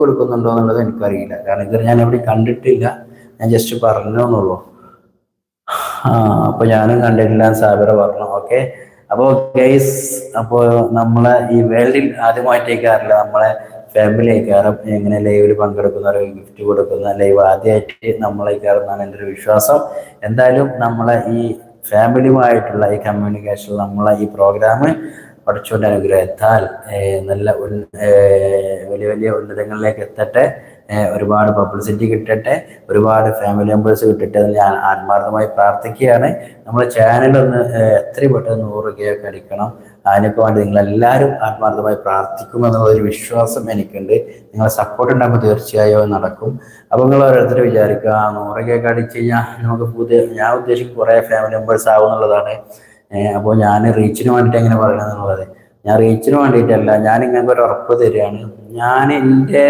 കൊടുക്കുന്നുണ്ടോ എന്നുള്ളത് എനിക്കറിയില്ല. കാരണം ഇതുവരെ ഞാൻ എവിടെയും കണ്ടിട്ടില്ല. ഞാൻ ജസ്റ്റ് പറഞ്ഞു എന്നുള്ളൂ. ആ, അപ്പൊ ഞാനും കണ്ടിട്ടില്ല സാബിറ പറഞ്ഞു. ഓക്കെ, അപ്പോ ഗൈസ്, അപ്പോ നമ്മളെ ഈ വേൾഡിൽ ആദ്യമായിട്ടേക്കാറില്ല നമ്മളെ ഫാമിലി ആയിക്കാരം എങ്ങനെ ലൈവിൽ പങ്കെടുക്കുന്ന ഗിഫ്റ്റ് കൊടുക്കുന്ന ലൈവ് ആദ്യമായിട്ട് നമ്മളേക്കാരെന്നാണ് എൻ്റെ ഒരു വിശ്വാസം. എന്തായാലും നമ്മളെ ഈ ഫാമിലിയുമായിട്ടുള്ള ഈ കമ്മ്യൂണിക്കേഷൻ നമ്മളെ ഈ പ്രോഗ്രാം പഠിച്ചുകൊണ്ട് അനുഗ്രഹത്താൽ നല്ല വലിയ വലിയ ഉന്നതങ്ങളിലേക്ക് എത്തട്ടെ. ഒരുപാട് പബ്ലിസിറ്റി കിട്ടട്ടെ, ഒരുപാട് ഫാമിലി മെമ്പേഴ്സ് കിട്ടട്ടെ എന്ന് ഞാൻ ആത്മാർത്ഥമായി പ്രാർത്ഥിക്കുകയാണ്. നമ്മുടെ ചാനൽ ഒന്ന് എത്രയും പെട്ടെന്ന് 100K ഒക്കെ അടിക്കണം. അതിനൊക്കെ വേണ്ടി നിങ്ങളെല്ലാവരും ആത്മാർത്ഥമായി പ്രാർത്ഥിക്കുമെന്നുള്ള ഒരു വിശ്വാസം എനിക്കുണ്ട്. നിങ്ങളെ സപ്പോർട്ട് ഉണ്ടാകുമ്പോൾ തീർച്ചയായും നടക്കും. അപ്പോൾ നിങ്ങൾ ഓരോരുത്തർ വിചാരിക്കുക 100K ഒക്കെ അടിച്ചു കഴിഞ്ഞാൽ നമുക്ക് ഞാൻ ഉദ്ദേശിക്കും കുറേ ഫാമിലി മെമ്പേഴ്സ് ആവും എന്നുള്ളതാണ്. അപ്പോൾ ഞാൻ റീച്ചിന് വേണ്ടിയിട്ട് എങ്ങനെ പറയണമെന്നുള്ളത്, ഞാൻ റീച്ചിന് വേണ്ടിയിട്ടല്ല, ഞാൻ നിങ്ങൾക്ക് ഒരു ഉറപ്പ് തരികയാണ്. ഞാൻ എൻ്റെ